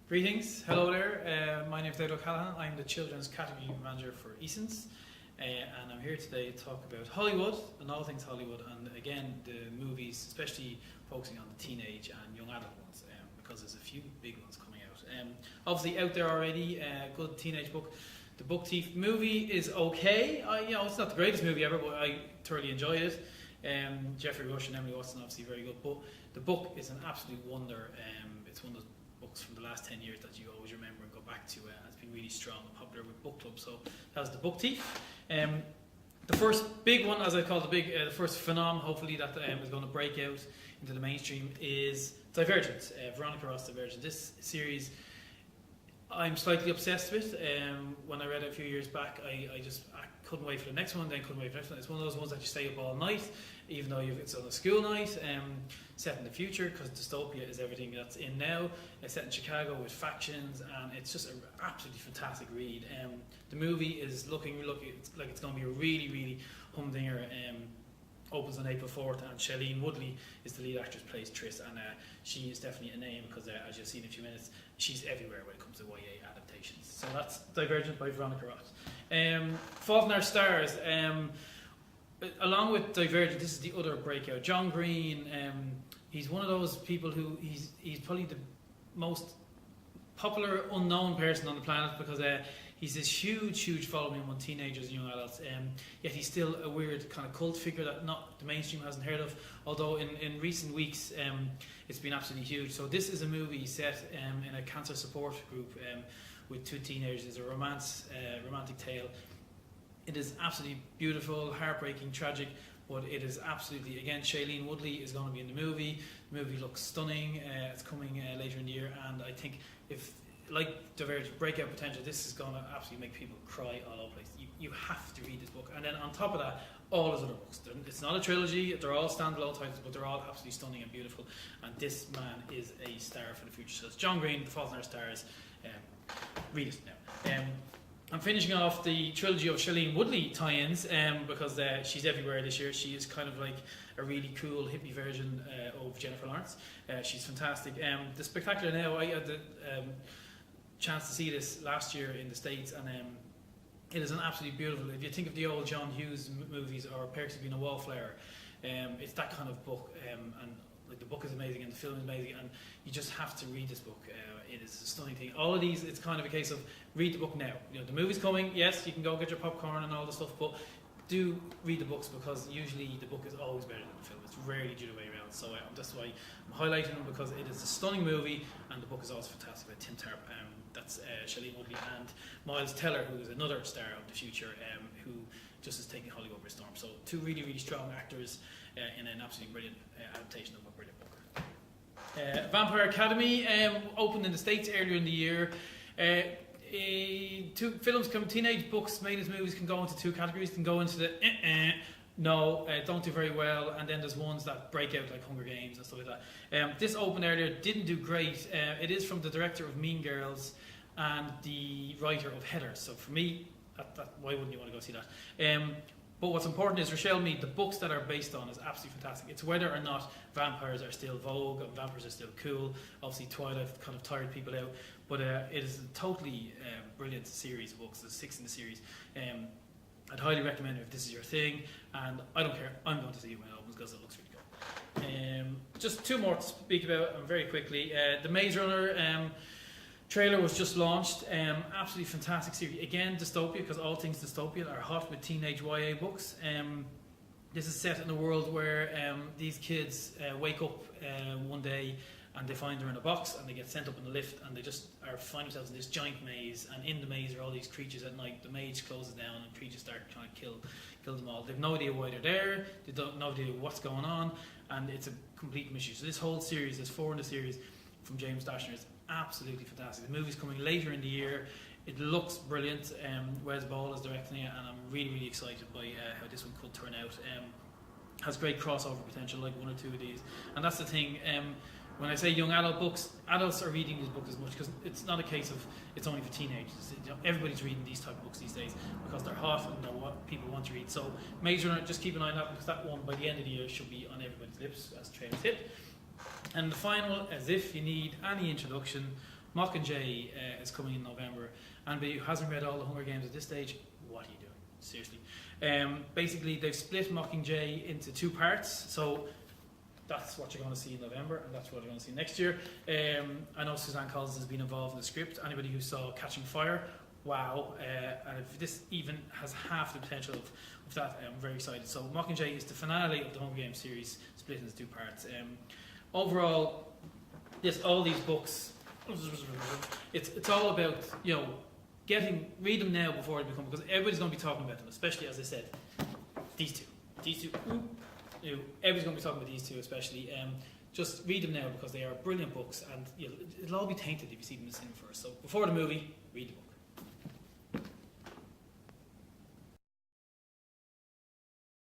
Greetings, hello there. My name is David O'Callaghan. I'm the Children's Category Manager for Eason's, and I'm here today to talk about Hollywood and all things Hollywood, and again the movies, especially focusing on the teenage and young adult ones, because there's a few big ones coming out. Obviously out there already, good teenage book. The Book Thief movie is okay. It's not the greatest movie ever, but I thoroughly enjoyed it. Jeffrey Rush and Emily Watson obviously very good, but the book is an absolute wonder. It's one of those books from the last 10 years that you always remember and go back to. It's been really strong and popular with book clubs. So that was The Book Thief. The first big one, as I call the first phenom, hopefully that is going to break out into the mainstream is Divergent. Veronica Roth's Divergent. This series I'm slightly obsessed with. When I read it a few years back, I couldn't wait for the next one, then couldn't wait for the next one. It's one of those ones that you stay up all night, even though it's on a school night, set in the future, because dystopia is everything that's in now. It's set in Chicago with factions, and it's just an absolutely fantastic read. The movie is looking like it's going to be a really, really humdinger. Opens on April 4th, and Shailene Woodley is the lead actress, plays Triss, and she is definitely a name because, as you'll see in a few minutes, she's everywhere when it comes to YA adaptations. So that's Divergent by Veronica Roth. Fault in Our Stars. Along with Divergent, this is the other breakout. John Green, he's one of those people who he's probably the most popular unknown person on the planet because he's this huge following among teenagers and young adults, yet he's still a weird kind of cult figure that the mainstream hasn't heard of, although in recent weeks it's been absolutely huge. So this is a movie set in a cancer support group with two teenagers. It's a romantic tale. It is absolutely beautiful, heartbreaking, tragic, but it is absolutely, again, Shailene Woodley is going to be in the movie. The movie looks stunning. It's coming later in the year, and I think if, like Divergent, breakout potential, this is going to absolutely make people cry all over the place. You have to read this book. And then on top of that, all his other books. It's not a trilogy, they're all standalone titles, but they're all absolutely stunning and beautiful. And this man is a star for the future. So it's John Green, The Fault in Our Stars. Read it now. I'm finishing off the trilogy of Shailene Woodley tie-ins because she's everywhere this year. She is kind of like a really cool hippie version of Jennifer Lawrence. She's fantastic. The Spectacular Now, I had the chance to see this last year in the States, and it is an absolutely beautiful. If you think of the old John Hughes movies or Perks of Being a Wallflower, it's that kind of book, and like the book is amazing and the film is amazing, and you just have to read this book. It is a stunning thing. All of these, it's kind of a case of read the book now. The movie's coming. Yes, you can go get your popcorn and all the stuff, but do read the books because usually the book is always better than the film. It's rarely the other way around. So that's why I'm highlighting them, because it is a stunning movie and the book is also fantastic by Tim Tharp. That's Shailene Woodley and Miles Teller, who is another star of the future, who just is taking Hollywood by storm. So two really strong actors in an absolutely brilliant adaptation of a brilliant book. Vampire Academy opened in the States earlier in the year. Two films, teenage books made as movies can go into two categories. Can go into the don't do very well, and then there's ones that break out like Hunger Games and stuff like that. This opened earlier, didn't do great. It is from the director of Mean Girls and the writer of Heather. So for me, why wouldn't you want to go see that? But what's important is Richelle Mead, the books that are based on, is absolutely fantastic. It's whether or not vampires are still vogue and vampires are still cool. Obviously Twilight kind of tired people out, but it is a totally brilliant series of books. There's 6 in the series. I'd highly recommend it if this is your thing, and I don't care, I'm going to see it when it opens because it looks really good. Just two more to speak about very quickly. The Maze Runner trailer was just launched. Absolutely fantastic series. Again, dystopia, because all things dystopian are hot with teenage YA books. This is set in a world where these kids wake up one day and they find they're in a box and they get sent up in the lift and they just find themselves in this giant maze, and in the maze are all these creatures at night. The maze closes down and creatures start trying to kill them all. They have no idea why they're there, they don't know what's going on, and it's a complete mystery. So this whole series, there's 4 in the series from James Dashner, is absolutely fantastic. The movie's coming later in the year. It looks brilliant. Wes Ball is directing it, and I'm really excited by how this one could turn out. Has great crossover potential, like 1 or 2 of these. And that's the thing, when I say young adult books, adults are reading these books as much, because it's not a case of it's only for teenagers. Everybody's reading these type of books these days because they're hot and they're what people want to read. So Maze Runner, just keep an eye on that, because that one by the end of the year should be on everybody's lips as trailers hit. And the final, as if you need any introduction, Mockingjay is coming in November. Anybody who hasn't read all the Hunger Games at this stage, what are you doing? Seriously. Basically, they've split Mockingjay into 2 parts, so that's what you're going to see in November, and that's what you're going to see next year. I know Suzanne Collins has been involved in the script. Anybody who saw Catching Fire, wow. And if this even has half the potential of that, I'm very excited. So Mockingjay is the finale of the Hunger Games series, split into 2 parts. Overall, yes, all these books, it's all about, you know, read them now before they become, because everybody's going to be talking about them, especially, as I said, these two, everybody's going to be talking about these 2 especially. Just read them now because they are brilliant books, and it'll all be tainted if you see them in the cinema first. So before the movie, read the book.